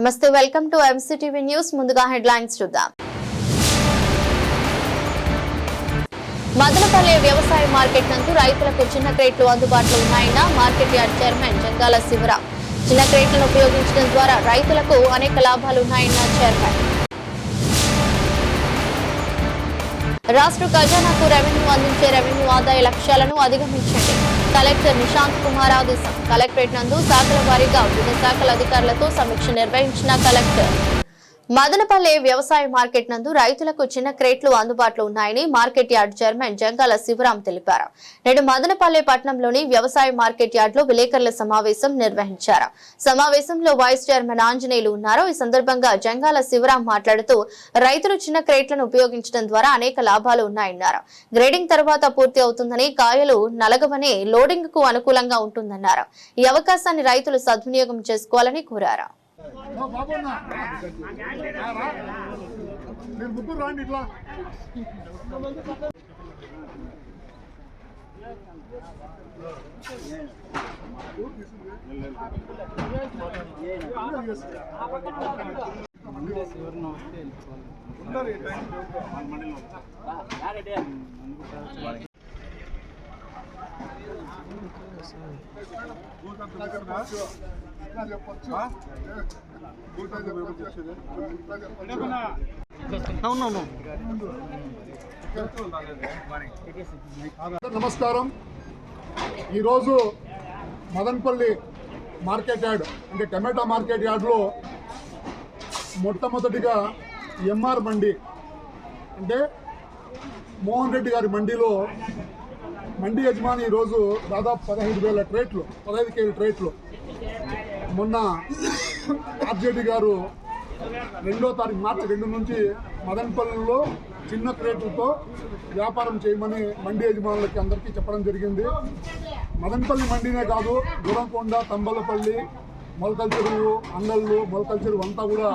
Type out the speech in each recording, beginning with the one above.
నమస్తే, welcome to MCTV news. ముందుగా headlines చూద్దాం. మదనపల్లె వ్యవసాయ మార్కెట్ నందు రైతులకు చిన్న క్రేట్లు అందుబాటులో ఉన్నాయన్న market yard chairman Jangala Shivaram. చిన్న క్రేట్లను ఉపయోగించడం ద్వారా రైతులకు అనేక లాభాలు ఉన్నాయన్న చైర్మన్. రాష్ట్ర ఖజానాకు రెవెన్యూ అందించే రెవెన్యూ ఆదాయ లక్ష్యాలను అధిగమించండి. కలెక్టర్ నిశాంత్ కుమార్ ఆదేశం. కలెక్టరేట్ నందు శాఖల వారీగా వివిధ శాఖల అధికారులతో సమీక్ష నిర్వహించిన కలెక్టర్. మదనపల్లె వ్యవసాయ మార్కెట్ నందు రైతులకు చిన్న క్రేట్లు అందుబాటులో ఉన్నాయని market yard chairman Jangala Shivaram తెలిపారు. నేడు మదనపల్లె పట్టణంలోని వ్యవసాయ మార్కెట్ యార్డ్ లో విలేకరుల సమావేశం నిర్వహించారు. సమావేశంలో వైస్ చైర్మన్ ఆంజనేయులు ఉన్నారు. ఈ సందర్భంగా జంగాల శివరాం మాట్లాడుతూ రైతులు చిన్న క్రేట్లను ఉపయోగించడం ద్వారా అనేక లాభాలు ఉన్నాయన్నారు. గ్రేడింగ్ తర్వాత పూర్తి అవుతుందని, కాయలు నలగవనే లోడింగ్ కు అనుకూలంగా ఉంటుందన్నారు. ఈ అవకాశాన్ని రైతులు సద్వినియోగం చేసుకోవాలని కోరారు. నమస్కారం. ఈరోజు మదనపల్లి మార్కెట్ యార్డ్ అంటే టమాటా మార్కెట్ యార్డ్లో మొట్టమొదటిగా ఎంఆర్ మండి అంటే మోహన్ రెడ్డి గారి మండీలో మండీ యజమాని ఈరోజు దాదాపు 15,000 ట్రేట్లు, 15 కేజీ ట్రేట్లు మొన్న ఆర్జేడీ గారు 2వ తారీఖు మార్చి 2 నుంచి మదనపల్లిలో చిన్న క్రేట్లతో వ్యాపారం చేయమని మండీ యజమానులకి అందరికీ చెప్పడం జరిగింది. మదనపల్లి మండీనే కాదు, గురంకొండ, తంబలపల్లి, మొలకల చెరువు, అంగళ్ళు, మొలకల చెరువు అంతా కూడా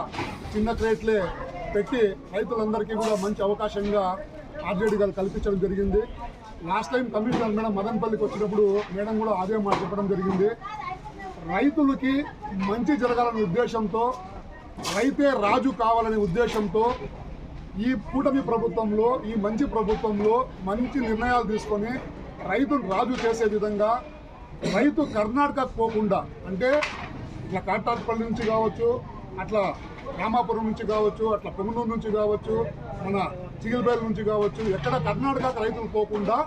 చిన్న క్రేట్లే పెట్టి రైతులందరికీ కూడా మంచి అవకాశంగా ఆర్జేడీ గారు కల్పించడం జరిగింది. లాస్ట్ టైం కమిషనర్ మేడం మదనపల్లికి వచ్చినప్పుడు మేడం కూడా అదే మాట చెప్పడం జరిగింది. రైతులకి మంచి జరగాలనే ఉద్దేశంతో, రైతే రాజు కావాలనే ఉద్దేశంతో ఈ కూటమి ప్రభుత్వంలో, ఈ మంచి ప్రభుత్వంలో మంచి నిర్ణయాలు తీసుకొని రైతును రాజు చేసే విధంగా, రైతు కర్ణాటకకు పోకుండా అంటే ఇట్లా కాటాపల్లి నుంచి కావచ్చు, అట్లా రామాపురం నుంచి కావచ్చు, అట్లా పొంగనూరు నుంచి కావచ్చు, మన చిగిల్బేల్ నుంచి కావచ్చు, ఎక్కడ కర్ణాటకకు రైతులు పోకుండా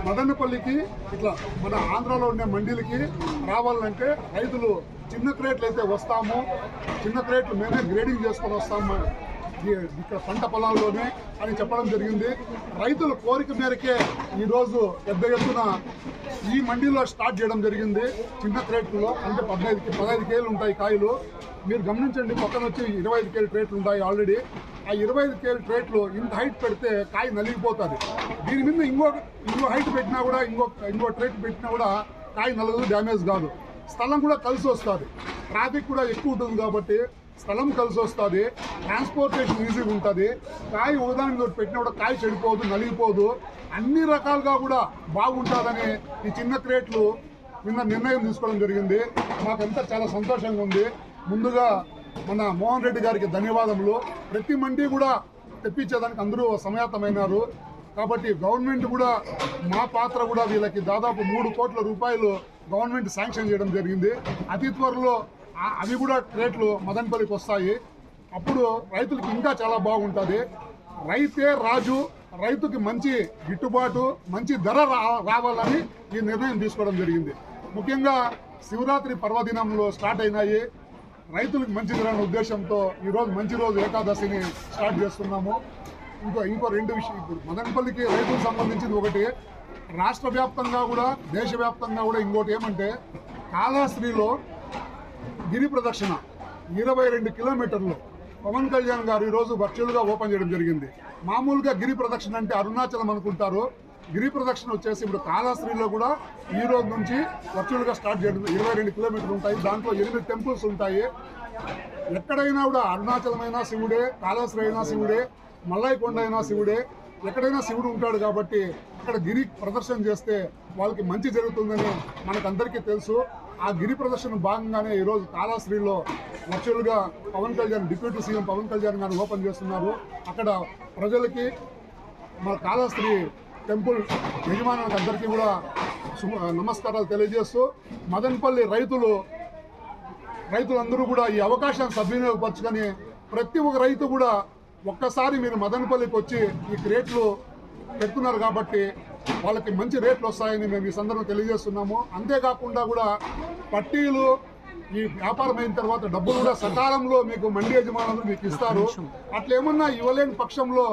మదనపల్లికి ఇట్లా మన ఆంధ్రాలో ఉండే మండీలకి రావాలంటే రైతులు చిన్న క్రేట్లు అయితే వస్తాము, చిన్న క్రేట్లు మేమే గ్రేడింగ్ చేసుకొని వస్తాము ఇక్కడ పంట పొలాల్లోనే అని చెప్పడం జరిగింది. రైతుల కోరిక మేరకే ఈరోజు పెద్ద ఎత్తున ఈ మండీలో స్టార్ట్ చేయడం జరిగింది. చిన్న క్రేట్లలో అంటే 15 కేజీలు ఉంటాయి కాయలు. మీరు గమనించండి, పక్కన వచ్చి 25 కేజీ ట్రేట్లు ఉంటాయి ఆల్రెడీ. ఆ 25 కేజీ ట్రేట్లు ఇంత హైట్ పెడితే కాయ నలిగిపోతుంది. దీని మీద ఇంకో హైట్ పెట్టినా కూడా, ఇంకో ట్రేట్ పెట్టినా కూడా కాయ నలగదు, డ్యామేజ్ కాదు. స్థలం కూడా కలిసి వస్తుంది, ట్రాఫిక్ కూడా ఎక్కువ ఉంటుంది కాబట్టి స్థలం కలిసి వస్తుంది, ట్రాన్స్పోర్టేషన్ ఈజీగా ఉంటుంది. కాయ ఉదాహరణ పెట్టినా కూడా కాయ చెడిపోదు, నలిగిపోదు, అన్ని రకాలుగా కూడా బాగుంటుందని ఈ చిన్న క్రేట్లు నిన్న నిర్ణయం తీసుకోవడం జరిగింది. మాకంతా చాలా సంతోషంగా ఉంది. ముందుగా మన మోహన్ రెడ్డి గారికి ధన్యవాదములు. ప్రతి మండీ కూడా తెప్పించేదానికి అందరూ సమాయత్తమైనారు. కాబట్టి గవర్నమెంట్ కూడా, మా పాత్ర కూడా వీళ్ళకి దాదాపు 3 కోట్ల రూపాయలు గవర్నమెంట్ శాంక్షన్ చేయడం జరిగింది. అతి త్వరలో అవి కూడా రేట్లు మదనపల్లికి వస్తాయి. అప్పుడు రైతులకి ఇంకా చాలా బాగుంటుంది. రైతే రాజు, రైతుకి మంచి గిట్టుబాటు, మంచి ధర రావాలని ఈ నిర్ణయం తీసుకోవడం జరిగింది. ముఖ్యంగా శివరాత్రి పర్వదినంలో స్టార్ట్ అయినాయి. రైతులకు మంచి జరగని ఉద్దేశంతో ఈరోజు మంచి రోజు ఏకాదశిని స్టార్ట్ చేస్తున్నాము. ఇంకో 2 విషయాలు. ఇప్పుడు మదనపల్లికి రైతులకు సంబంధించింది ఒకటి, రాష్ట్ర వ్యాప్తంగా కూడా, దేశవ్యాప్తంగా కూడా ఇంకోటి ఏమంటే, కాళహస్త్రిలో గిరి ప్రదక్షిణ 22 కిలోమీటర్లు పవన్ కళ్యాణ్ గారు ఈరోజు వర్చువల్గా ఓపెన్ చేయడం జరిగింది. మామూలుగా గిరి ప్రదక్షిణ అంటే అరుణాచలం అనుకుంటారు. గిరి ప్రదక్షిణ వచ్చేసి ఇప్పుడు కాళహస్త్రిలో కూడా ఈ రోజు నుంచి వర్చువల్గా స్టార్ట్ చేయడం. 22 కిలోమీటర్లు ఉంటాయి, దాంట్లో 8 టెంపుల్స్ ఉంటాయి. ఎక్కడైనా కూడా అరుణాచలమైనా శివుడే, కాళహస్త్రి అయినా శివుడే, మల్లైకొండ అయినా శివుడే, ఎక్కడైనా శివుడు ఉంటాడు. కాబట్టి అక్కడ గిరి ప్రదర్శన చేస్తే వాళ్ళకి మంచి జరుగుతుందని మనకందరికీ తెలుసు. ఆ గిరి ప్రదర్శన భాగంగానే ఈరోజు కాళాశ్రీలో వర్చువల్గా పవన్ కళ్యాణ్ డిప్యూటీ సీఎం పవన్ కళ్యాణ్ గారు ఓపెన్ చేస్తున్నారు. అక్కడ ప్రజలకి మన కాళాశ్రీ టెంపుల్ యజమానులకు అందరికీ కూడా నమస్కారాలు తెలియజేస్తూ మదనపల్లి రైతులందరూ కూడా ఈ అవకాశాన్ని సద్వినియోగపరచుకొని ప్రతి ఒక్క రైతు కూడా ఒక్కసారి మీరు మదనపల్లికి వచ్చి ఈ రేట్లు పెడుతున్నారు కాబట్టి వాళ్ళకి మంచి రేట్లు వస్తాయని మేము ఈ సందర్భంగా తెలియజేస్తున్నాము. అంతేకాకుండా కూడా పట్టీలు ఈ వ్యాపారం అయిన తర్వాత డబ్బులు కూడా సకాలంలో మీకు మండి యజమానులు మీకు ఇస్తారు. అట్లా ఏమన్నా ఇవ్వలేని పక్షంలో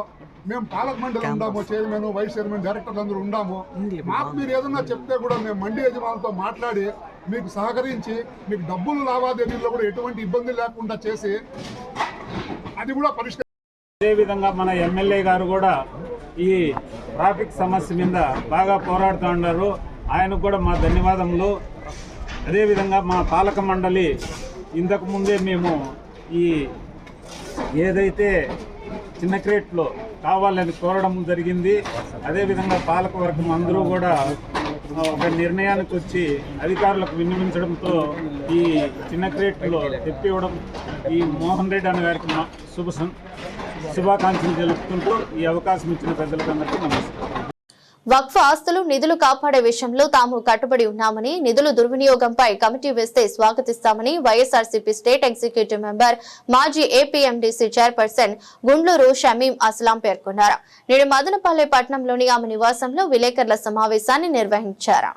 మేము పాలక మండలి ఉండాము, చైర్మన్ వైస్ చైర్మన్ డైరెక్టర్లు అందరూ ఉండాము. మాకు మీరు ఏదన్నా చెప్తే కూడా మేము మండి యజమానులతో మాట్లాడి మీకు సహకరించి మీకు డబ్బులు లావాదేవీల్లో కూడా ఎటువంటి ఇబ్బంది లేకుండా చేసి అది కూడా పరిష్కరి. అదేవిధంగా మన ఎమ్మెల్యే గారు కూడా ఈ ట్రాఫిక్ సమస్య మీద బాగా పోరాడుతూ ఉన్నారు. ఆయనకు కూడా మా ధన్యవాదములు. అదేవిధంగా మా పాలక మండలి ఇంతకు ముందే మేము ఈ ఏదైతే చిన్న క్రేట్లో కావాలని కోరడం జరిగింది. అదేవిధంగా పాలకవర్గం అందరూ కూడా ఒక నిర్ణయానికి వచ్చి అధికారులకు విన్నవించడంతో ఈ చిన్న క్రేట్లో తెప్పివ్వడం ఈ మోహన్ రెడ్డి అన్న గారికి శుభాకాంక్షలు తెలుపుకుంటూ ఈ అవకాశం ఇచ్చిన పెద్దలకు అందరికీ నమస్కారం. వక్ఫ్ ఆస్తులు నిధులు కాపాడే విషయంలో తాము కట్టుబడి ఉన్నామని, నిధుల దుర్వినియోగంపై కమిటీ వేస్తే స్వాగతిస్తామని వైఎస్ఆర్సీపీ స్టేట్ ఎగ్జిక్యూటివ్ మెంబర్ మాజీ ఏపీఎండీసీ చైర్పర్సన్ గుండ్లూరు షమీం అస్లాం పేర్కొన్నారు. నేడు మదనపల్లె పట్టణంలోని ఆమె నివాసంలో విలేకరుల సమావేశాన్ని నిర్వహించారు.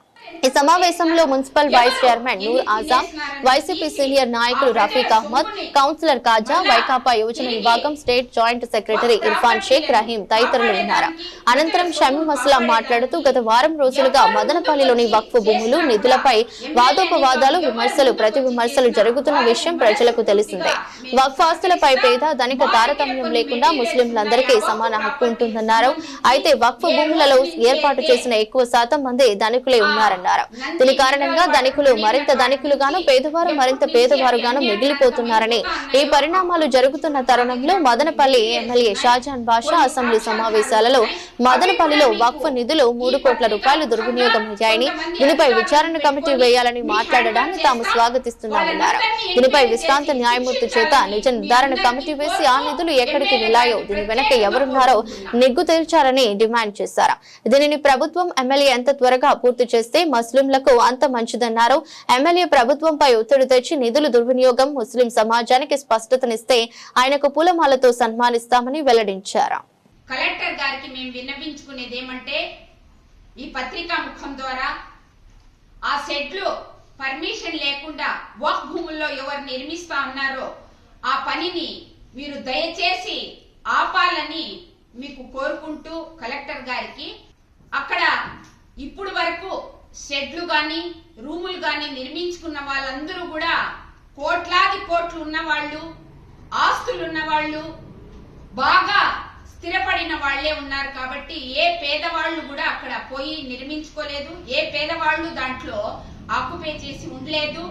ఈ సమావేశంలో municipal vice chairman Noor Azam, YCP senior నాయకులు రఫీక్ అహ్మద్, కౌన్సిలర్ కాజా, వైకాపా యువజన విభాగం state joint secretary Irfan Sheikh Rahim తదితరులు ఉన్నారు. అనంతరం షమీం అస్లాం మాట్లాడుతూ గత వారం రోజులుగా మదనపల్లిలోని వక్ఫ్ భూములు నిధులపై వాదోపవాదాలు, విమర్శలు, ప్రతి విమర్శలు జరుగుతున్న విషయం ప్రజలకు తెలిసిందే. వక్ఫ్ ఆస్తులపై పేద ధనిక తారతమ్యం లేకుండా ముస్లింలందరికీ సమాన హక్కు ఉంటుందన్నారు. అయితే వక్ఫ్ భూములలో ఏర్పాటు చేసిన ఎక్కువ శాతం మంది ధనికులే ఉన్నారు. దీని కారణంగా ధనికులు మరింత ధనికులుగాను, పేదవారు మరింత పేదవారుగాను మిగిలిపోతున్నారని, ఈ పరిణామాలు జరుగుతున్న తరుణంలో మదనపల్లి ఎమ్మెల్యే షాజాన్ బాషా అసెంబ్లీ సమావేశాలలో మదనపల్లిలో వక్ఫ్ నిధులు 3 కోట్ల రూపాయలు దుర్వినియోగం అయ్యాయని, దీనిపై విచారణ కమిటీ వేయాలని మాట్లాడడాన్ని తాము స్వాగతిస్తున్నామన్నారు. దీనిపై విశ్రాంత న్యాయమూర్తి చేత నిజ నిర్ధారణ కమిటీ వేసి ఆ నిధులు ఎక్కడికి వెళ్లాయో, దీని వెనక ఎవరున్నారో నిగ్గు తేల్చారని డిమాండ్ చేశారు. దీనిని ప్రభుత్వం, ఎమ్మెల్యే ఎంత త్వరగా పూర్తి చేస్తే ముస్లింలకు అంత మంచిదన్నారు. ఎమ్మెల్యే ప్రభుత్వంపై ఒత్తిడి తెచ్చి నిధులు దుర్వినియోగం ముస్లిం సమాజానికి స్పష్టతనిస్తే ఆయనకు పూలమాలతో సన్మానిస్తామని వెల్లడించారు. కలెక్టర్ గారికి మేము విన్నవించుకునేది ఏమంటే, ఈ పత్రికా ముఖం ద్వారా ఆ షెడ్లు పర్మిషన్ లేకుండా వక్ఫ్ భూముల్లో ఎవరు నిర్మిస్తా ఉన్నారో ఆ పనిని మీరు దయచేసి ఆపాలని మీకు కోరుకుంటూ కలెక్టర్ గారికి, అక్కడ ఇప్పుడు వరకు షెడ్లు గాని రూములు గాని నిర్మించుకున్న వాళ్ళందరూ కూడా కోట్లాది కోట్లు ఉన్నవాళ్ళు, ఆస్తులు ఉన్నవాళ్ళు, బాగా స్థిరపడిన వాళ్లే ఉన్నారు. కాబట్టి ఏ పేదవాళ్లు కూడా అక్కడ పోయి నిర్మించుకోలేదు, ఏ పేదవాళ్లు దాంట్లో ఆక్యుపై చేసి ఉండలేదు,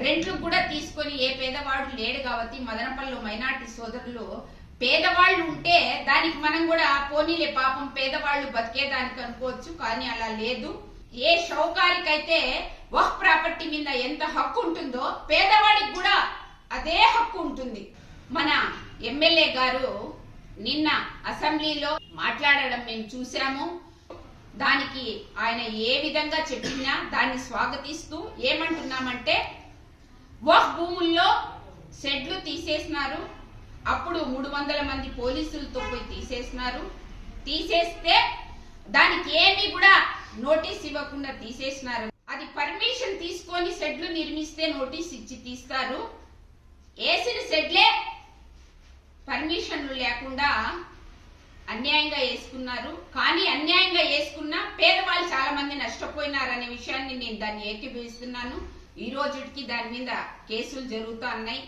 రెంట్లు కూడా తీసుకొని ఏ పేదవాడు లేడు. కాబట్టి మదనపల్లిలో మైనార్టీ సోదరులు పేదవాళ్లు ఉంటే దానికి మనం కూడా పోనీలే పాపం పేదవాళ్లు బతికేదానికి అనుకోవచ్చు, కానీ అలా లేదు. ఏ షౌకారికైతే వక్ఫ్ ప్రాపర్టీ మీద ఎంత హక్కు ఉంటుందో పేదవాడికి కూడా అదే హక్కు ఉంటుంది. మన ఎమ్మెల్యే గారు నిన్న అసెంబ్లీలో మాట్లాడడం మేము చూసాము. దానికి ఆయన ఏ విధంగా చెప్పినా దాన్ని స్వాగతిస్తూ ఏమంటున్నామంటే, వక్ఫ్ భూముల్లో షెడ్లు తీసేసినారు, అప్పుడు 300 మంది పోలీసులతో పోయి తీసేసినారు. తీసేస్తే దానికి ఏమీ కూడా నోటీస్ ఇవ్వకుండా తీసేసినారు. అది పర్మిషన్ తీసుకొని షెడ్లు నిర్మిస్తే నోటీస్ ఇచ్చి తీస్తారు. వేసిన షెడ్లే పర్మిషన్లు లేకుండా అన్యాయంగా వేసుకున్నారు. కానీ అన్యాయంగా వేసుకున్న పేదవాళ్ళు చాలా మంది నష్టపోయినారనే విషయాన్ని నేను దాన్ని ఏకీభవిస్తున్నాను. ఈ రోజుకి దాని మీద కేసులు జరుగుతూ ఉన్నాయి.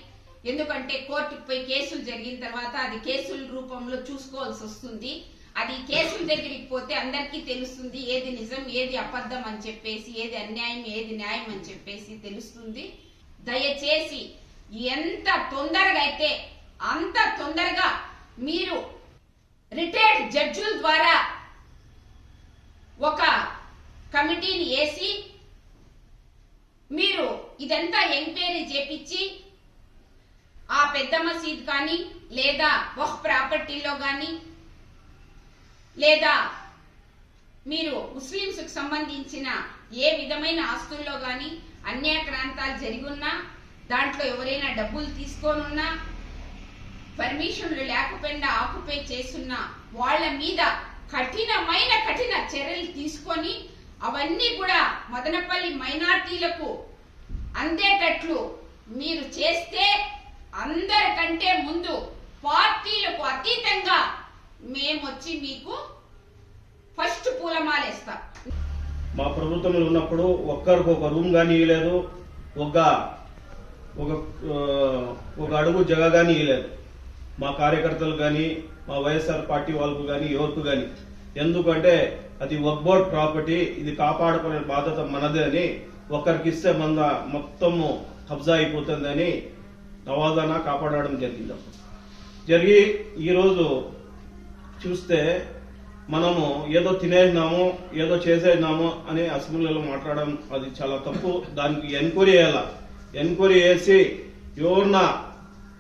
ఎందుకంటే కోర్టుకు పోయి కేసులు జరిగిన తర్వాత అది కేసుల రూపంలో చూసుకోవాల్సి వస్తుంది. అది కేసుల దగ్గరికి పోతే అందరికీ తెలుస్తుంది ఏది నిజం, ఏది అబద్ధం అని చెప్పేసి, ఏది అన్యాయం, ఏది న్యాయం అని చెప్పేసి తెలుస్తుంది. దయచేసి ఎంత తొందరగా అయితే అంత తొందరగా మీరు రిటైర్డ్ జడ్జుల ద్వారా ఒక కమిటీని వేసి మీరు ఇదంతా ఎంక్వైరీ చేపించి ఆ పెద్ద మసీద్ కానీ లేదా వక్ఫ్ ప్రాపర్టీలో కానీ లేదా మీరు ముస్లింస్ కు సంబంధించిన ఏ విధమైన ఆస్తుల్లో కానీ అన్యాక్రాంతాలు జరిగున్నా, దాంట్లో ఎవరైనా డబ్బులు తీసుకోనున్నా, పర్మిషన్లు లేకపోయినా ఆక్యుపై చేస్తున్నా వాళ్ళ మీద కఠిన చర్యలు తీసుకొని అవన్నీ కూడా మదనపల్లి మైనార్టీలకు అందేటట్లు మీరు చేస్తే అందరికంటే ముందు పార్టీలకు అతీతంగా మేమొచ్చి మీకు ఫస్ట్ పూలమాలేస్తాం. మా ప్రభుత్వంలో ఉన్నప్పుడు ఒక్కరికి ఒక రూమ్ కానీ ఇవ్వలేదు, ఒక అడుగు జగ కానీ ఇవ్వలేదు మా కార్యకర్తలు కానీ మా వైఎస్ఆర్ పార్టీ వాళ్ళకు కానీ ఎవరికి కానీ. ఎందుకంటే అది వక్ఫ్ బోర్డ్ ప్రాపర్టీ, ఇది కాపాడుకునే బాధ్యత మనదే అని ఒక్కరికి ఇస్తే మన మొత్తము కబ్జా అయిపోతుందని నవాదాన కాపాడడం జరిగి ఈరోజు చూస్తే మనము ఏదో తినేసినాము ఏదో చేసేసినాము అని అసెంబ్లీలో మాట్లాడడం అది చాలా తప్పు. దానికి ఎంక్వైరీ చేయాలా, ఎంక్వైరీ చేసి ఎవరన్నా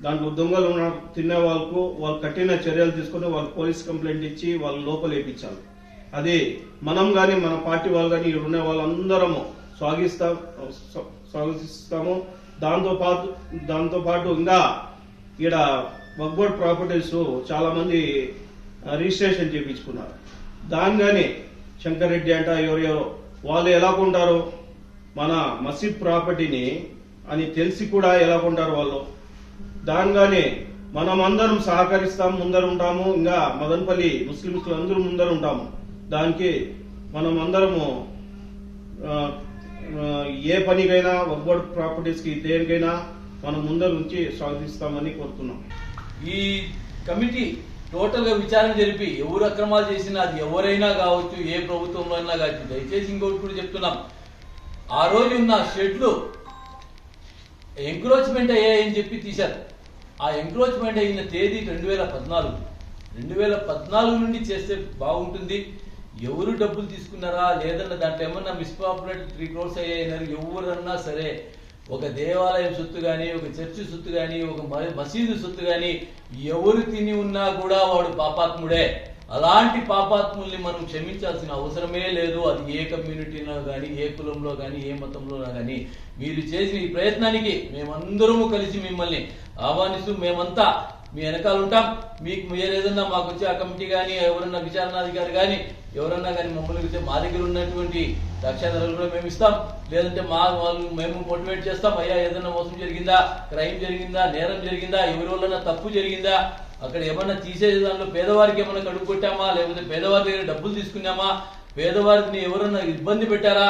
దాంట్లో దొంగలు తినే వాళ్ళకు వాళ్ళు కఠిన చర్యలు తీసుకుని వాళ్ళు పోలీస్ కంప్లైంట్ ఇచ్చి వాళ్ళు లోపల వేయించాలి. అది మనం కానీ మన పార్టీ వాళ్ళు కానీ ఇక్కడ ఉన్న వాళ్ళందరము స్వాగతిస్తాము. దాంతో పాటు ఇంకా ఇక్కడ వక్ఫ్ బోర్డ్ ప్రాపర్టీస్ చాలా మంది రిజిస్ట్రేషన్ చేయించుకున్నారు. దాని కానీ శంకర్ రెడ్డి అంట ఎవరెవరో వాళ్ళు ఎలా కొంటారు మన మసీద్ ప్రాపర్టీని అని తెలిసి కూడా ఎలా కొంటారు వాళ్ళు. దానిగానే మనం అందరం సహకరిస్తాం, ముందర ఉంటాము. ఇంకా మదనపల్లి ముస్లింస్ అందరూ ముందర ఉంటాము. దానికి మనం అందరము ఏ పనికైనా వక్ఫ్ బోర్డ్ ప్రాపర్టీస్ కి దేనికైనా మనం ముందర నుంచి స్వాగతిస్తామని కోరుతున్నాం. ఈ కమిటీ టోటల్ గా విచారణ జరిపి ఎవరు అక్రమాలు చేసినా అది ఎవరైనా కావచ్చు, ఏ ప్రభుత్వంలో అయినా కావచ్చు. దయచేసి ఇంకోటి కూడా చెప్తున్నాం, ఆ రోజు ఉన్న షెడ్లు ఎంక్రోచ్మెంట్ అయ్యాయని చెప్పి తీశారు. ఆ ఎంక్రోచ్మెంట్ అయిన తేదీ 2014 నుండి చేస్తే బాగుంటుంది. ఎవరు డబ్బులు తీసుకున్నారా లేదన్నా దాంట్లో ఏమన్నా మిస్పాపులేట్ 3 crores అయ్యాయన్నారు. ఎవరన్నా సరే ఒక దేవాలయం సొత్తు కానీ, ఒక చర్చి సొత్తు కానీ, ఒక మసీదు సొత్తు కానీ ఎవరు తిని ఉన్నా కూడా వాడు పాపాత్ముడే. అలాంటి పాపాత్ముల్ని మనం క్షమించాల్సిన అవసరమే లేదు. అది ఏ కమ్యూనిటీలో కానీ, ఏ కులంలో కానీ, ఏ మతంలో కానీ. మీరు చేసిన ఈ ప్రయత్నానికి మేమందరము కలిసి మిమ్మల్ని ఆహ్వానిస్తూ మేమంతా మీ వెనకాల ఉంటాం. మీకు ఏదైనా మాకు వచ్చే ఆ కమిటీ కానీ, ఎవరన్నా విచారణాధికారి కానీ ఎవరన్నా కానీ మమ్మల్ని మా దగ్గర ఉన్నటువంటి సాక్ష్యాధారాలు కూడా మేము ఇస్తాం. లేదంటే మేము మోటివేట్ చేస్తాం. అయ్యా ఏదైనా మోసం జరిగిందా, క్రైమ్ జరిగిందా, నేరం జరిగిందా, ఎవరి వల్ల తప్పు జరిగిందా, అక్కడ ఏమన్నా తీసే దానిలో పేదవారికి ఏమన్నా కడుగు కొట్టామా, లేకపోతే పేదవారి దగ్గర డబ్బులు తీసుకున్నామా, పేదవారిని ఎవరన్నా ఇబ్బంది పెట్టారా,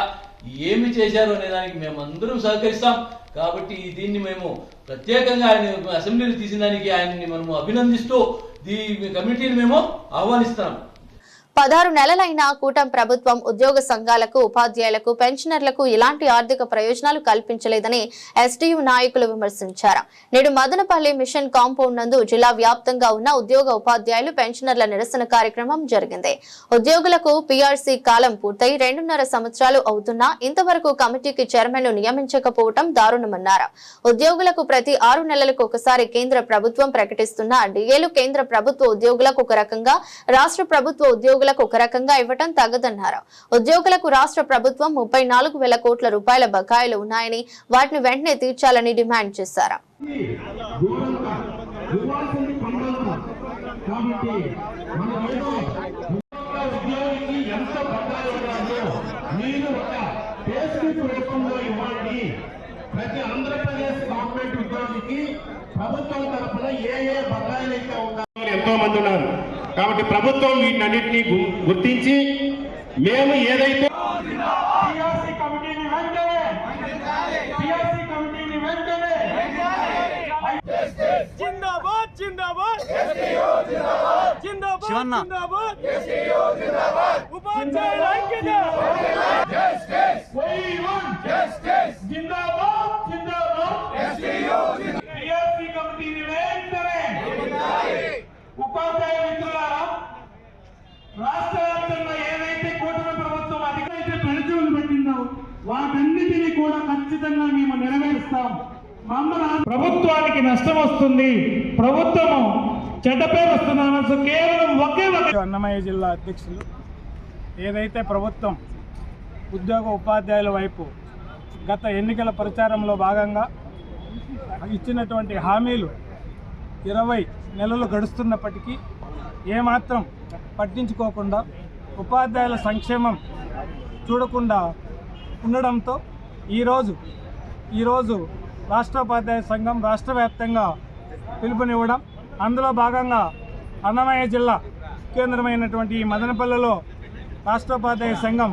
ఏమి చేశారు అనే దానికి మేము అందరం సహకరిస్తాం. కాబట్టి దీన్ని మేము ప్రత్యేకంగా ఆయన అసెంబ్లీలో తీసిన దానికి ఆయన్ని మనము అభినందిస్తూ ఈ కమిటీని మేము ఆహ్వానిస్తాం. 16 నెలలైన కూటమి ప్రభుత్వం ఉద్యోగ సంఘాలకు, ఉపాధ్యాయులకు, పెన్షనర్లకు ఎలాంటి ఆర్థిక ప్రయోజనాలు కల్పించలేదని ఎస్టీయూ నాయకులు విమర్శించారు. నేడు మదనపల్లి మిషన్ కాంపౌండ్ నందు జిల్లా వ్యాప్తంగా ఉన్న ఉద్యోగ, ఉపాధ్యాయులు, పెన్షనర్ల నిరసన కార్యక్రమం జరిగింది. ఉద్యోగులకు పీఆర్సీ కాలం పూర్తయి 2.5 సంవత్సరాలు అవుతున్నా ఇంతవరకు కమిటీకి చైర్మన్ ను నియమించకపోవడం దారుణమన్నారు. ఉద్యోగులకు ప్రతి 6 నెలలకు ఒకసారి కేంద్ర ప్రభుత్వం ప్రకటిస్తున్న డిఏలు కేంద్ర ప్రభుత్వ ఉద్యోగులకు ఒక రకంగా, రాష్ట్ర ప్రభుత్వ ఉద్యోగులకు ఒక రకంగా ఇవ్వటం తగదన్నారు. ఉద్యోగులకు రాష్ట్ర ప్రభుత్వం 34,000 కోట్ల రూపాయల బకాయిలు ఉన్నాయని వాటిని వెంటనే తీర్చాలని డిమాండ్ చేశారు. ప్రతి ఆంధ్రప్రదేశ్ గవర్నమెంట్ ఉద్యోగికి ప్రభుత్వం తరఫున ఏ బకాయిలు అయితే ఉన్నాయో ఎంతో మంది ఉన్నారు. కాబట్టి ప్రభుత్వం వీటన్నిటినీ గుర్తించి మేము ఏదైతే ఉపాధ్యాయ మిత్రులారా, రాష్ట్ర వ్యాప్తంగా ఏదైతే కూటమి ప్రభుత్వం అధికారిక పెన్షన్లు పెట్టిందో వాటన్నిటినీ కూడా ఖచ్చితంగా మేము నెరవేరుస్తాం. ప్రభుత్వానికి నష్టం వస్తుంది, ప్రభుత్వము చెడ్డ పేరు వస్తుందన్న కేవలం ఒకే అన్నమయ్య జిల్లా అధ్యక్షులు ఏదైతే ప్రభుత్వం ఉద్యోగ ఉపాధ్యాయుల వైపు గత ఎన్నికల ప్రచారంలో భాగంగా ఇచ్చినటువంటి హామీలు 20 నెలలు గడుస్తున్నప్పటికీ ఏమాత్రం పట్టించుకోకుండా ఉపాధ్యాయుల సంక్షేమం చూడకుండా ఉండడంతో ఈరోజు రాష్ట్రోపాధ్యాయ సంఘం రాష్ట్ర వ్యాప్తంగా పిలుపునివ్వడం, అందులో భాగంగా అన్నమయ్య జిల్లా కేంద్రమైనటువంటి ఈ మదనపల్లిలో రాష్ట్రోపాధ్యాయ సంఘం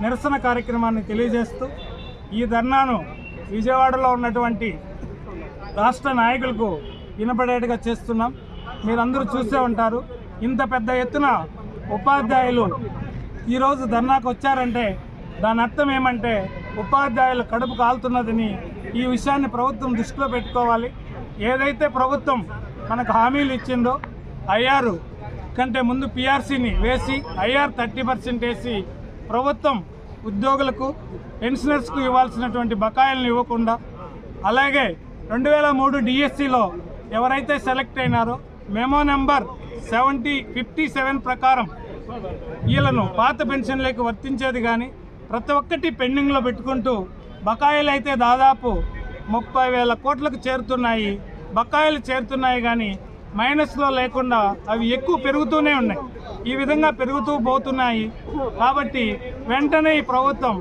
నిరసన కార్యక్రమాన్ని తెలియజేస్తూ ఈ ధర్నాను విజయవాడలో ఉన్నటువంటి రాష్ట్ర నాయకులకు వినపడేట్టుగా చేస్తున్నాం. మీరందరూ చూసే ఉంటారు, ఇంత పెద్ద ఎత్తున ఉపాధ్యాయులు ఈరోజు ధర్నాకు వచ్చారంటే దాని అర్థం ఏమంటే ఉపాధ్యాయులు కడుపు కాలుతున్నదని ఈ విషయాన్ని ప్రభుత్వం దృష్టిలో పెట్టుకోవాలి. ఏదైతే ప్రభుత్వం మనకు హామీలు ఇచ్చిందో ఐఆర్ కంటే ముందు పిఆర్సీని వేసి ఐఆర్ 30% వేసి ప్రభుత్వం ఉద్యోగులకు పెన్షనర్స్కు ఇవ్వాల్సినటువంటి బకాయిలను ఇవ్వకుండా, అలాగే 2003 డిఎస్సిలో ఎవరైతే సెలెక్ట్ అయినారో మెమో నెంబర్ 57 ప్రకారం వీళ్ళను పాత పెన్షన్లకు వర్తించేది కానీ ప్రతి ఒక్కటి పెండింగ్లో పెట్టుకుంటూ బకాయిలు అయితే దాదాపు 30,000 కోట్లకు చేరుతున్నాయి. బకాయిలు చేరుతున్నాయి కానీ మైనస్లో లేకుండా అవి ఎక్కువ పెరుగుతూనే ఉన్నాయి. ఈ విధంగా పెరుగుతూ పోతున్నాయి. కాబట్టి వెంటనే ఈ ప్రభుత్వం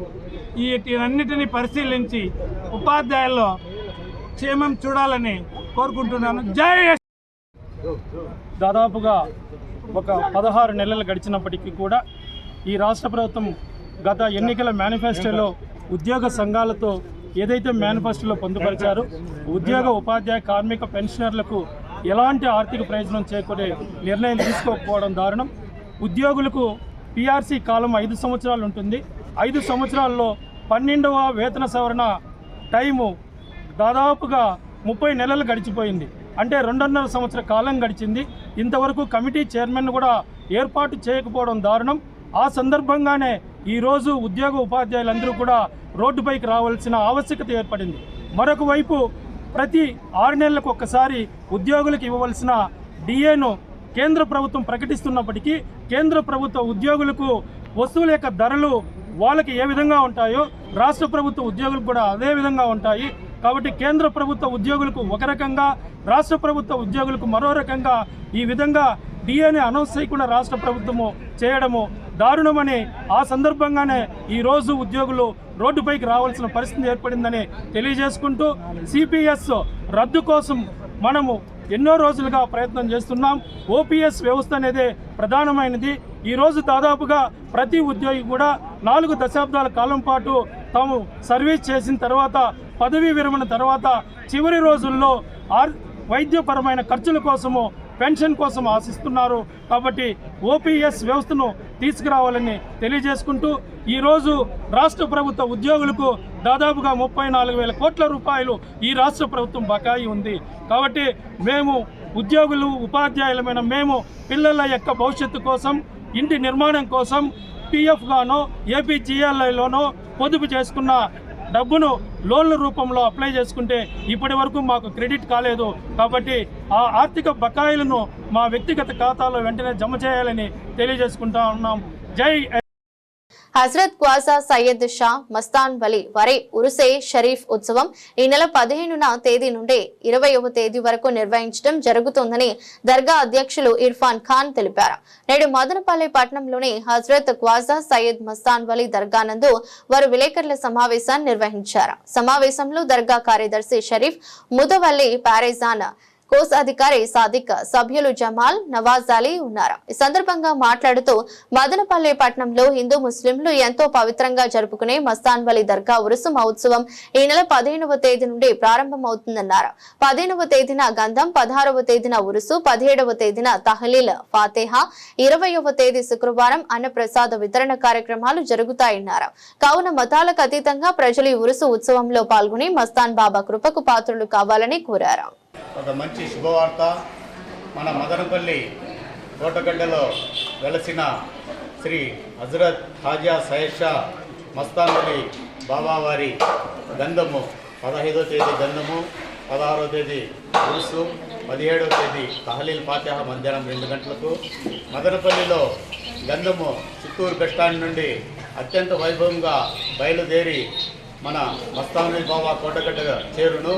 వీటన్నిటిని పరిశీలించి ఉపాధ్యాయుల్లో క్షేమం చూడాలని కోరుకుంటున్నాను. జై. దాదాపుగా ఒక 16 నెలలు గడిచినప్పటికీ కూడా ఈ రాష్ట్ర ప్రభుత్వం గత ఎన్నికల మేనిఫెస్టోలో ఉద్యోగ సంఘాలతో ఏదైతే మేనిఫెస్టోలో పొందుపరిచారో ఉద్యోగ ఉపాధ్యాయ కార్మిక పెన్షనర్లకు ఎలాంటి ఆర్థిక ప్రయోజనం చేకూరే నిర్ణయం తీసుకోకపోవడం దారుణం. ఉద్యోగులకు పిఆర్సీ కాలం 5 సంవత్సరాలు ఉంటుంది. 5 సంవత్సరాల్లో 12వ వేతన సవరణ టైము దాదాపుగా 30 నెలలు గడిచిపోయింది. అంటే 2.5 సంవత్సర కాలం గడిచింది. ఇంతవరకు కమిటీ చైర్మన్ కూడా ఏర్పాటు చేయకపోవడం దారుణం. ఆ సందర్భంగానే ఈరోజు ఉద్యోగ ఉపాధ్యాయులందరూ కూడా రోడ్డుపైకి రావాల్సిన ఆవశ్యకత ఏర్పడింది. మరొక వైపు ప్రతి 6 నెలలకు ఒక్కసారి ఉద్యోగులకు ఇవ్వవలసిన డిఏను కేంద్ర ప్రభుత్వం ప్రకటిస్తున్నప్పటికీ కేంద్ర ప్రభుత్వ ఉద్యోగులకు వస్తువుల యొక్క ధరలు వాళ్ళకి ఏ విధంగా ఉంటాయో రాష్ట్ర ప్రభుత్వ ఉద్యోగులకు కూడా అదే విధంగా ఉంటాయి. కాబట్టి కేంద్ర ప్రభుత్వ ఉద్యోగులకు ఒక రకంగా, రాష్ట్ర ప్రభుత్వ ఉద్యోగులకు మరో రకంగా ఈ విధంగా డిఏని అనౌన్స్ చేయకుండా రాష్ట్ర ప్రభుత్వము చేయడము దారుణమని ఆ సందర్భంగానే ఈరోజు ఉద్యోగులు రోడ్డుపైకి రావాల్సిన పరిస్థితి ఏర్పడిందని తెలియజేసుకుంటూ సిపిఎస్ రద్దు కోసం మనము ఎన్నో రోజులుగా ప్రయత్నం చేస్తున్నాం. ఓపీఎస్ వ్యవస్థ అనేది ప్రధానమైనది. ఈరోజు దాదాపుగా ప్రతి ఉద్యోగి కూడా 4 దశాబ్దాల కాలం పాటు తాము సర్వీస్ చేసిన తర్వాత పదవీ విరమణ తర్వాత చివరి రోజుల్లో వైద్యపరమైన ఖర్చుల కోసము పెన్షన్ కోసం ఆశిస్తున్నారు. కాబట్టి ఓపీఎస్ వ్యవస్థను తీసుకురావాలని తెలియజేసుకుంటూ ఈరోజు రాష్ట్ర ప్రభుత్వ ఉద్యోగులకు దాదాపుగా 34,000 కోట్ల రూపాయలు ఈ రాష్ట్ర ప్రభుత్వం బకాయి ఉంది. కాబట్టి మేము ఉద్యోగులు ఉపాధ్యాయులమైన మేము పిల్లల యొక్క భవిష్యత్తు కోసం, ఇంటి నిర్మాణం కోసం పిఎఫ్ గానో ఏపీజీఎల్ఐలోనో పొదుపు చేసుకున్న డబ్బును లోన్ల రూపంలో అప్లై చేసుకుంటే ఇప్పటి వరకు మాకు క్రెడిట్ కాలేదు. కాబట్టి ఆ ఆర్థిక బకాయిలను మా వ్యక్తిగత ఖాతాలో వెంటనే జమ చేయాలని తెలియజేసుకుంటా ఉన్నాం. జై. హజరత్ ఖ్వాజా సయ్యద్ షా మస్తాన్ వలి వారి ఉరుసే షరీఫ్ ఉత్సవం ఈ నెల 15వ తేదీ నుండి 20వ తేదీ వరకు నిర్వహించడం జరుగుతోందని దర్గా అధ్యక్షులు ఇర్ఫాన్ ఖాన్ తెలిపారు. నేడు మదనపల్లి పట్టణంలోని హజరత్ ఖ్వాజా సయ్యద్ మస్తాన్ వలి దర్గా నందు వారు విలేకరుల సమావేశాన్ని నిర్వహించారు. సమావేశంలో దర్గా కార్యదర్శి షరీఫ్ ముదవల్లి పారేజాన్, కోశాధికారి సాదిక్, సభ్యులు జమాల్, నవాజ్ అలీ ఉన్నారు. ఈ సందర్భంగా మాట్లాడుతూ మదనపల్లి పట్టణంలో హిందూ ముస్లింలు ఎంతో పవిత్రంగా జరుపుకునే మస్తాన్ వలి దర్గా ఉరుసు మహోత్సవం ఈ నెల 15వ తేదీ నుండి ప్రారంభమవుతుందన్నారు. 15వ తేదీన గంధం, 16వ తేదీన ఉరుసు, 17వ తేదీన తహలీల్ ఫాతేహా, 20వ తేదీ శుక్రవారం అన్నప్రసాద వితరణ కార్యక్రమాలు జరుగుతాయన్నారు. కావున మతాలకు అతీతంగా ప్రజలు ఈ ఉరుసు ఉత్సవంలో పాల్గొని మస్తాన్ బాబా కృపకు పాత్రులు కావాలని కోరారు. ఒక మంచి శుభవార్త. మన మదనపల్లి కోటగడ్డలో వెలసిన శ్రీ హజరత్ ఖాజా సయ్యద్ షా మస్తాన్ వలి బాబా వారి గంధము 15వ తేదీ గంధము, 16వ తేదీ ఉరుసు, 17వ తేదీ తహలీల్ ఫాతిహా మధ్యాహ్నం 2 గంటలకు. మదనపల్లిలో గంధము చిత్తూరు బస్టాండ్ నుండి అత్యంత వైభవంగా బయలుదేరి మన మస్తానూరి బాబా కోటగడ్డ చేరును.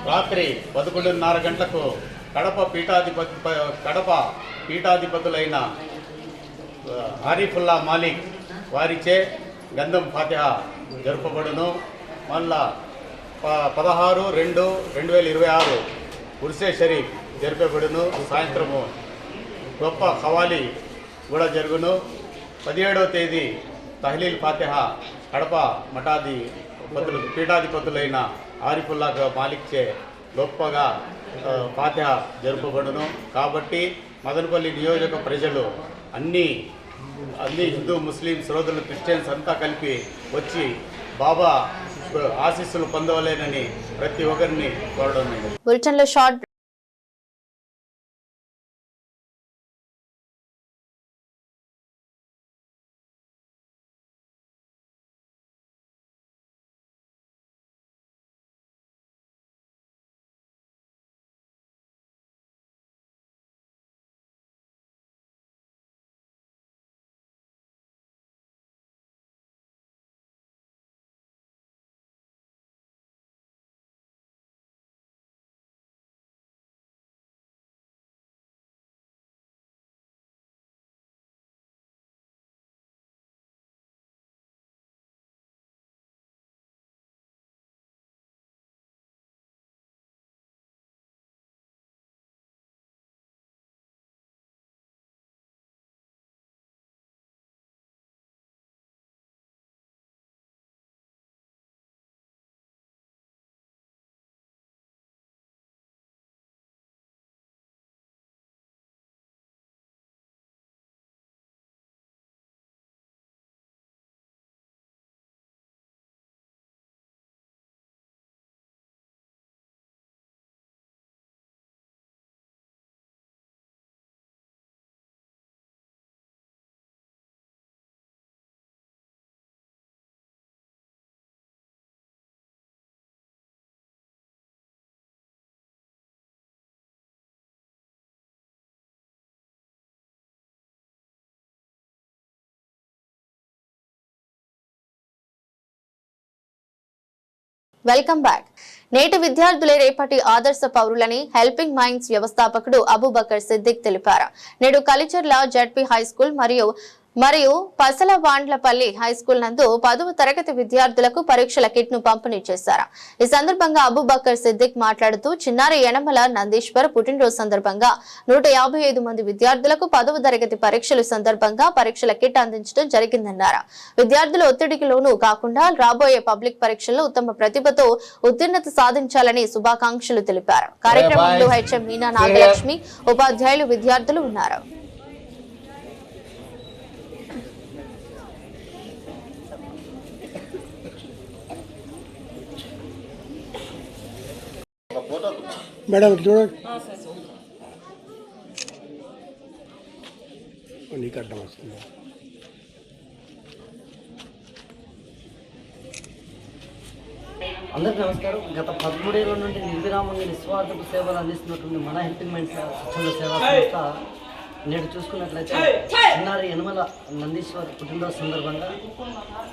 రాత్రి 11:30 గంటలకు కడప పీఠాధిపతులైన ఆరిఫుల్లా మాలిక్ వారిచే గంధం ఫాతిహా జరుపబడును. మళ్ళా 16/2/2026 ఉర్సే షరీఫ్ జరపబడును. సాయంత్రము గొప్ప ఖవాలి కూడా జరుగును. 17వ తేదీ తహలీల్ ఫాతిహా కడప పీఠాధిపతులైన ఆరిఫుల్లా మాలిక్చే గొప్పగా ఫాతిహా జరుపబడును. కాబట్టి మదనపల్లి నియోజక ప్రజలు అన్ని హిందూ ముస్లిం సోదరులు క్రిస్టియన్స్ అంతా కలిపి వచ్చి బాబా ఆశీస్సులు పొందవలేనని ప్రతి ఒక్కరిని కోరడం. బులెటిన్లో షార్ట్ వెల్కమ్ బ్యాక్. నేటి విద్యార్థులే రేపటి ఆదర్శ పౌరులని హెల్పింగ్ మైండ్స్ వ్యవస్థాపకుడు అబూబకర్ సిద్దిక్ తెలిపారు. నేడు కలిచర్ల జడ్పీ హైస్కూల్ మరియు పసలవాండ్లపల్లి హైస్కూల్ నందు 10వ తరగతి విద్యార్థులకు పరీక్షల కిట్ ను పంపిణీ చేశారు. ఈ సందర్భంగా అబూబకర్ సిద్దిక్ మాట్లాడుతూ చిన్నారి యనమల నందీశ్వర్ పుట్టినరోజు సందర్భంగా 155 మంది విద్యార్థులకు 10వ తరగతి పరీక్షల సందర్భంగా పరీక్షల కిట్ అందించడం జరిగిందన్నారు. విద్యార్థులు ఒత్తిడికి లోను కాకుండా రాబోయే పబ్లిక్ పరీక్షల్లో ఉత్తమ ప్రతిభతో ఉత్తీర్ణత సాధించాలని శుభాకాంక్షలు తెలిపారు. కార్యక్రమంలో హెచ్ఎం మీనా నాగలక్ష్మి, ఉపాధ్యాయులు, విద్యార్థులు ఉన్నారు. మేడం చూడండి నీకు అర్థం వస్తుంది. అందరికీ నమస్కారం. గత 13 ఏళ్ల నుండి నిర్విరామంగా నిస్వార్థపు సేవలు అందిస్తున్నటువంటి మన హెల్పింగ్ మైండ్స్ స్వచ్ఛంద సేవా సంస్థ నేడు చూసుకున్నట్లయితే చిన్నారి యనమల నందీశ్వర్ పుట్టినరోజు సందర్భంగా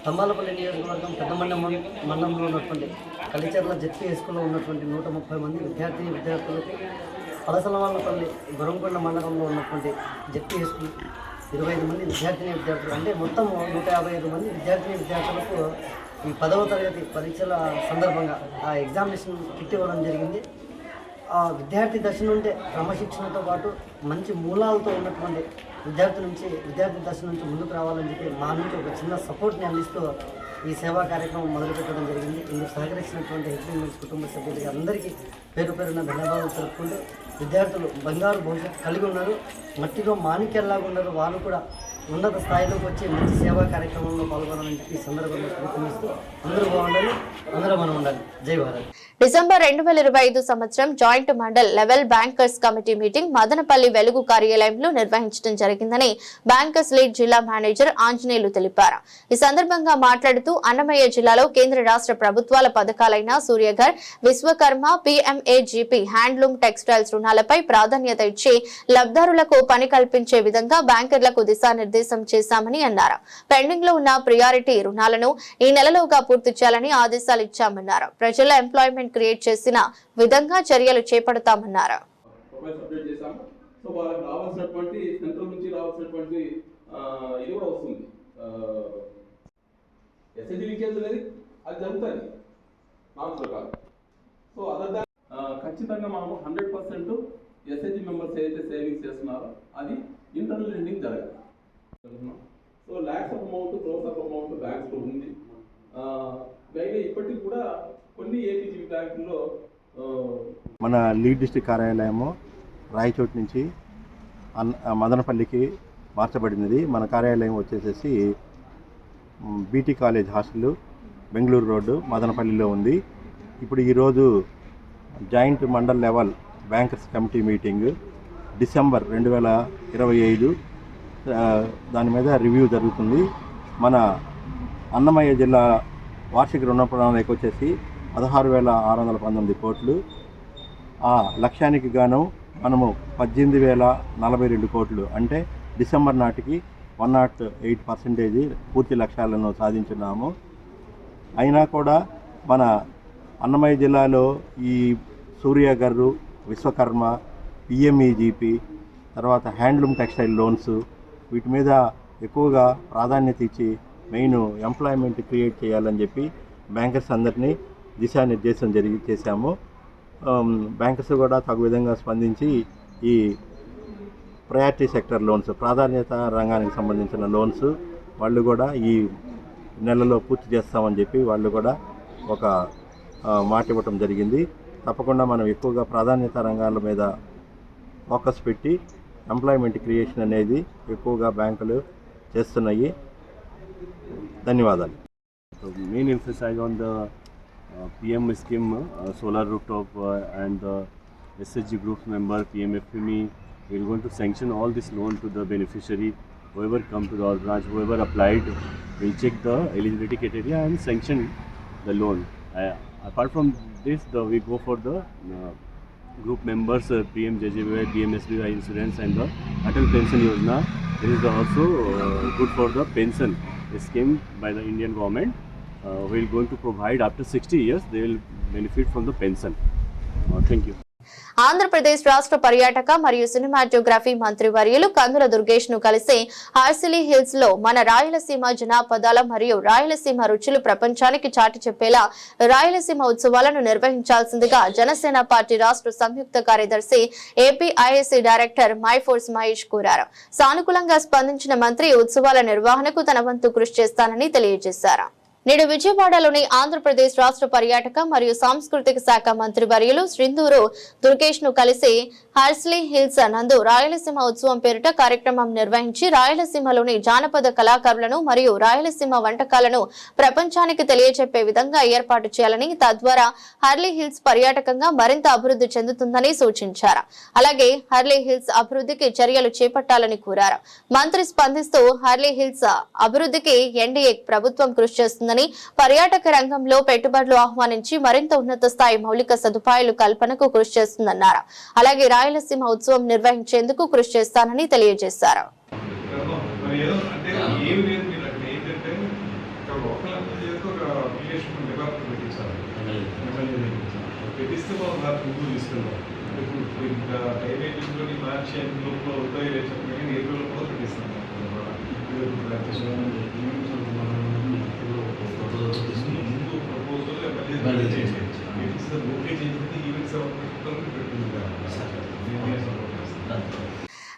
తంబాలపల్లి నియోజకవర్గం మండలంలో ఉన్నటువంటి కలిచర్ల జెడ్పీ స్కూల్లో ఉన్నటువంటి 130 మంది విద్యార్థులకు పలసలవాళ్ళపల్లి గొరంకొండ మండలంలో ఉన్నటువంటి జెడ్పీ స్కూల్ 25 మంది విద్యార్థులు అంటే మొత్తం 155 మంది విద్యార్థులకు ఈ 10వ తరగతి పరీక్షల సందర్భంగా ఆ ఎగ్జామినేషన్ కిట్ ఇవ్వడం జరిగింది. ఆ విద్యార్థి దశ నుండే క్రమశిక్షణతో పాటు మంచి మూలాలతో ఉన్నటువంటి విద్యార్థి దశ నుంచి ముందుకు రావాలని చెప్పి మా నుంచి ఒక చిన్న సపోర్ట్ని అందిస్తూ ఈ సేవా కార్యక్రమం మొదలుపెట్టడం జరిగింది. ఇందుకు సహకరించినటువంటి హెల్పింగ్ మైండ్స్ కుటుంబ సభ్యులకి అందరికీ పేరు పేరున ధన్యవాదాలు తెలుపుకుంటూ విద్యార్థులు బంగారు భవిష్యత్తు కలిగి ఉన్నారు, మట్టిలో మాణిక్యాల్లాగా ఉన్నారు. వాళ్ళు కూడా ఉన్నత స్థాయిలోకి వచ్చి మంచి సేవా కార్యక్రమంలో పాల్గొనాలని చెప్పి ఈ సందర్భంగా పిలుపునిస్తూ అందరూ బాగుండాలి, అందరూ మనం ఉండాలి. జై భారత్. డిసెంబర్ 2025 సంవత్సరం joint mandal level bankers committee meeting Madanapalle Velugu కార్యాలయంలో నిర్వహించడం జరిగిందని బ్యాంకర్స్ లీడ్ జిల్లా మేనేజర్ ఆంజనేయులు తెలిపారు. ఈ సందర్భంగా మాట్లాడుతూ అన్నమయ్య జిల్లాలో కేంద్ర రాష్ట్ర ప్రభుత్వాల పథకాలైన Suryaghar, Vishwakarma, PMAGP, handloom, textiles రుణాలపై ప్రాధాన్యత ఇచ్చి లబ్ధారులకు పని కల్పించే విధంగా బ్యాంకర్లకు దిశానిర్దేశం చేశామని అన్నారు. పెండింగ్ లో ఉన్న ప్రియారిటీ రుణాలను ఈ నెలలోగా పూర్తి చేయాలని ఆదేశాలు ఇచ్చామన్నారు. ప్రజల ఎంప్లాయ్మెంట్ క్రియేట్ చేసిన విధంగా చర్యలు చేపడతామన్నారు. సో వాళ్ళకి రావాల్సినటువంటి సెంట్రల్ నుంచి రావాల్సినటువంటి ఇది కూడా వస్తుంది. ఎస్ఎస్జి లీకేజ్ అనేది అది జరుగుతుంది నామ్స్ ప్రకారం. సో అదర్ దాన్ ఖచ్చితంగా మనము 100% ఎస్ఎస్జి మెంబర్స్ ఏదైతే సేవింగ్స్ చేస్తున్నారో అది ఇంటర్నల్ లెండింగ్ జరగాలి. So lakhs of amount, crores of amount బ్యాంక్స్లో ఉంది. పైగా ఇప్పటికి కూడా కొన్ని ఏపీజీ బ్యాంకుల్లో మన లీడ్ డిస్ట్రిక్ట్ కార్యాలయము రాయచోటి నుంచి మదనపల్లికి మార్చబడినది. మన కార్యాలయం వచ్చేసేసి BT college hostel, Bengaluru road, మదనపల్లిలో ఉంది. ఇప్పుడు ఈరోజు joint mandal level bankers committee meeting December 2025 దాని మీద రివ్యూ జరుగుతుంది. మన అన్నమయ్య జిల్లా వార్షిక రుణ ప్రణాళిక వచ్చేసి 16,619 కోట్లు. ఆ లక్ష్యానికి గాను మనము 18,042 కోట్లు, అంటే డిసెంబర్ నాటికి 108% పూర్తి లక్ష్యాలను సాధించున్నాము. అయినా కూడా మన అన్నమయ్య జిల్లాలో ఈ సూర్యఘర్, విశ్వకర్మ, PMAGP, తర్వాత హ్యాండ్లూమ్ టెక్స్టైల్ లోన్స్ వీటి మీద ఎక్కువగా ప్రాధాన్యత ఇచ్చి మెయిన్ ఎంప్లాయ్మెంట్ క్రియేట్ చేయాలని చెప్పి బ్యాంకర్స్ అందరినీ దిశానిర్దేశం చేశాము. బ్యాంకర్స్ కూడా తగు విధంగా స్పందించి ఈ ప్రయారిటీ సెక్టర్ లోన్స్, ప్రాధాన్యత రంగానికి సంబంధించిన లోన్స్ వాళ్ళు కూడా ఈ నెలలో పూర్తి చేస్తామని చెప్పి వాళ్ళు కూడా ఒక మాట ఇవ్వటం జరిగింది. తప్పకుండా మనం ఎక్కువగా ప్రాధాన్యత రంగాల మీద ఫోకస్ పెట్టి ఎంప్లాయ్మెంట్ క్రియేషన్ అనేది ఎక్కువగా బ్యాంకులు చేస్తున్నాయి. ధన్యవాదాలు. Main emphasise on the PM scheme, solar rooftop and the SHG group member, PMFME. We are going to sanction all this loan to the beneficiary. Whoever come to our branch, whoever applied, we'll check the eligibility criteria and sanction the loan. Apart from this, we go for the group members, PMJJBY, PMSBY insurance and the Atal Pension Yojana. This is also good for the pension scheme by the Indian government. We are going to provide after 60 years, they will benefit from the pension. Thank you. Andhra Pradesh రాష్ట్ర పర్యాటక మరియు cinematography మంత్రి వర్యులు కందుల దుర్గేష్ ను కలిసి Horsley hills లో మన రాయలసీమ జనాపదాల మరియు రాయలసీమ రుచులు ప్రపంచానికి చాటి చెప్పేలా రాయలసీమ ఉత్సవాలను నిర్వహించాల్సిందిగా జనసేన పార్టీ రాష్ట్ర సంయుక్త కార్యదర్శి APIC డైరెక్టర్ మైఫోర్స్ మహేష్ కోరారు. సానుకూలంగా స్పందించిన మంత్రి ఉత్సవాల నిర్వహణకు తన వంతు కృషి చేస్తానని తెలియజేశారు. నేడు విజయవాడలోని ఆంధ్రప్రదేశ్ రాష్ట్ర పర్యాటక మరియు సాంస్కృతిక శాఖ మంత్రి వర్యులు శ్రీందూరు దుర్గేష్ ను కలిసి హార్సిలీ హిల్స్ నందు రాయలసీమ ఉత్సవం పేరిట కార్యక్రమం నిర్వహించి రాయలసీమలోని జానపద కళాకారులను మరియు రాయలసీమ వంటకాలను ప్రపంచానికి తెలియజెప్పే విధంగా ఏర్పాటు చేయాలని, తద్వారా హార్లీ హిల్స్ పర్యాటకంగా మరింత అభివృద్ధి చెందుతుందని సూచించారు. అలాగే హార్లీ హిల్స్ అభివృద్ధికి చర్యలు చేపట్టాలని కోరారు. మంత్రి స్పందిస్తూ హార్లీ హిల్స్ అభివృద్ధికి NDA ప్రభుత్వం కృషి చేస్తుంది, పర్యాటక రంగంలో పెట్టుబడులు ఆహ్వానించి మరింత ఉన్నత స్థాయి మౌలిక సదుపాయాలు కల్పనకు కృషి చేస్తుందన్నారు. అలాగే రాయలసీమ ఉత్సవం నిర్వహించేందుకు కృషి చేస్తానని తెలియజేశారు.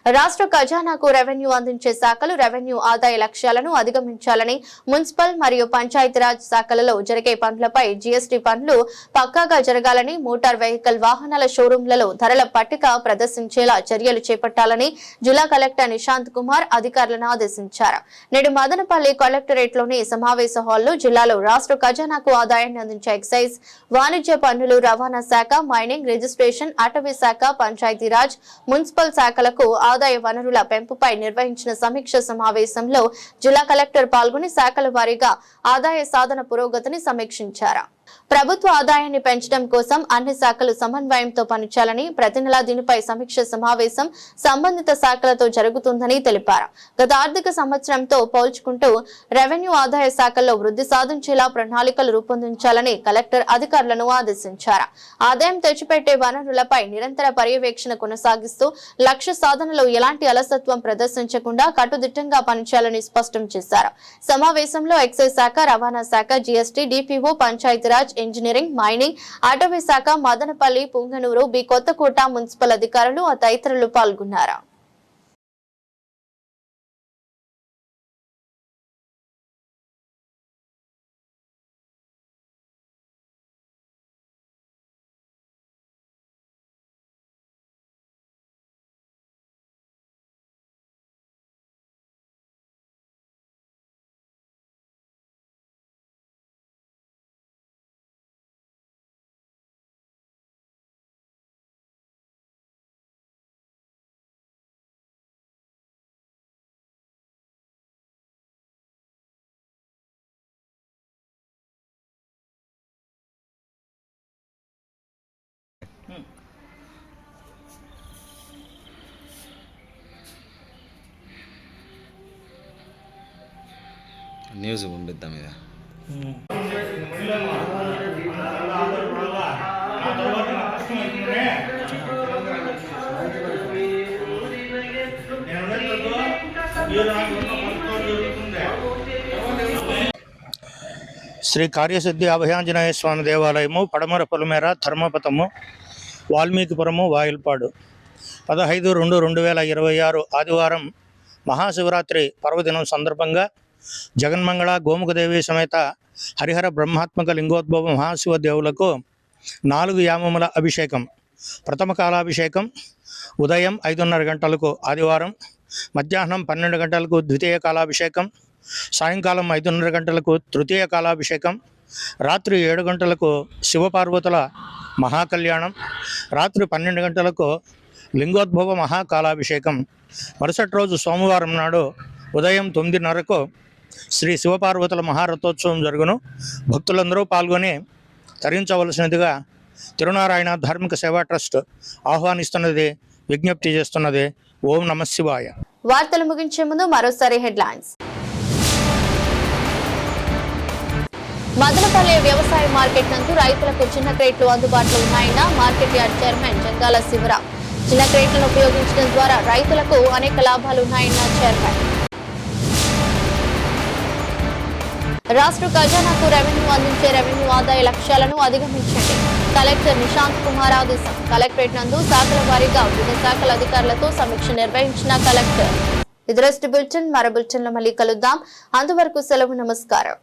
రాష్ట్ర ఖజానాకు రెవెన్యూ అందించే శాఖలు రెవెన్యూ ఆదాయ లక్ష్యాలను అధిగమించాలని మున్సిపల్ మరియు పంచాయతీరాజ్ శాఖలలో జరిగే పనులపై జీఎస్టీ పనులు పక్కాగా జరగాలని మోటార్ వెహికల్ వాహనాల షోరూంలలో ధరల పట్టిక ప్రదర్శించేలా చర్యలు చేపట్టాలని జిల్లా కలెక్టర్ నిశాంత్ కుమార్ అధికారులను ఆదేశించారు. నేడు మదనపల్లి కలెక్టరేట్లోని సమావేశ హాల్లో జిల్లాలో రాష్ట్ర ఖజానాకు ఆదాయాన్ని అందించే ఎక్సైజ్, వాణిజ్య పన్నులు, రవాణా శాఖ, మైనింగ్, రిజిస్ట్రేషన్, అటవీ శాఖ, పంచాయతీరాజ్, మున్సిపల్ శాఖలకు ఆదాయ వనరుల పెంపుపై నిర్వహించిన సమీక్ష సమావేశంలో జిల్లా కలెక్టర్ పాల్గొని శాఖల వారీగా ఆదాయ సాధన పురోగతిని సమీక్షించారు. ప్రభుత్వ ఆదాయాన్ని పెంచడం కోసం అన్ని శాఖలు సమన్వయంతో పనిచేయాలని, ప్రతి నెలా దీనిపై సమీక్ష సమావేశం సంబంధిత శాఖలతో జరుగుతుందని తెలిపారు. గత ఆర్థిక సంవత్సరంతో పోల్చుకుంటూ రెవెన్యూ ఆదాయ శాఖల్లో వృద్ధి సాధించేలా ప్రణాళికలు రూపొందించాలని కలెక్టర్ అధికారులను ఆదేశించారు. ఆదాయం తెచ్చిపెట్టే వనరులపై నిరంతర పర్యవేక్షణ కొనసాగిస్తూ లక్ష్య సాధనలో ఎలాంటి అలసత్వం ప్రదర్శించకుండా కట్టుదిట్టంగా పనిచేయాలని స్పష్టం చేశారు. సమావేశంలో ఎక్సైజ్ శాఖ, రవాణా శాఖ, GST, DPO, Panchayati Raj, engineering, mining, అటవీ శాఖ, మదనపల్లి, పుంగనూరు, బి కొత్తకోట మున్సిపల్ అధికారులు తదితరులు పాల్గొన్నారు. న్యూస్ ఉండిద్దాం మీద శ్రీ కార్యసిద్ధి అభయాంజనేయ స్వామి దేవాలయము, పడమర పొలమేర, ధర్మపథము, వాల్మీకిపురము, వాయిల్పాడు. 15/2/2026 ఆదివారం మహాశివరాత్రి పర్వదినం సందర్భంగా జగన్మంగళ గోముఖదేవి సమేత హరిహర బ్రహ్మాత్మక లింగోద్భవ మహాశివ దేవులకు 4 యామముల అభిషేకం. ప్రథమ కాలాభిషేకం ఉదయం 5:30 గంటలకు ఆదివారం, మధ్యాహ్నం 12 గంటలకు ద్వితీయ కాలాభిషేకం, సాయంకాలం 5:30 గంటలకు తృతీయ కాలాభిషేకం, రాత్రి 7 గంటలకు శివపార్వతుల మహాకళ్యాణం, రాత్రి 12 గంటలకు లింగోద్భవ మహాకాలాభిషేకం. మరుసటి రోజు సోమవారం నాడు ఉదయం 9:30కు శ్రీ శివపార్వతుల మహారథోత్సవం జరుగును. భక్తులందరూ పాల్గొని తరించవలసినదిగా తిరునారాయణ ధార్మిక సేవా ట్రస్ట్ ఆహ్వానిస్తున్నది, విజ్ఞప్తి చేస్తున్నది. ఓం నమః శివాయ. వార్తలు ముగించే ముందు మరోసారి హెడ్లైన్స్. మదనపల్లి వ్యవసాయ మార్కెట్ నందు రైతులకు చిన్న క్రేట్లు అందుబాటులో ఉన్నాయన్న market yard chairman Jangala Shivaram. చిన్న క్రేట్లను ఉపయోగించడం ద్వారా రైతులకు అనేక లాభాలు ఉన్నాయన్న చైర్మన్. రాష్ట్ర ఖజానాకు రెవెన్యూ అందించే రెవెన్యూ ఆదాయ లక్ష్యాలను అధిగమించండి. కలెక్టర్ నిశాంత్ కుమార్ ఆదేశం. కలెక్టరేట్ నందు శాఖల వారీగా వివిధ శాఖల అధికారులతో సమీక్ష నిర్వహించిన కలెక్టర్. ఇది రెస్ట్ బులెటిన్. మరో బులెటిన్లో మళ్ళీ కలుద్దాం. అంతవరకు సెలవు. నమస్కారం.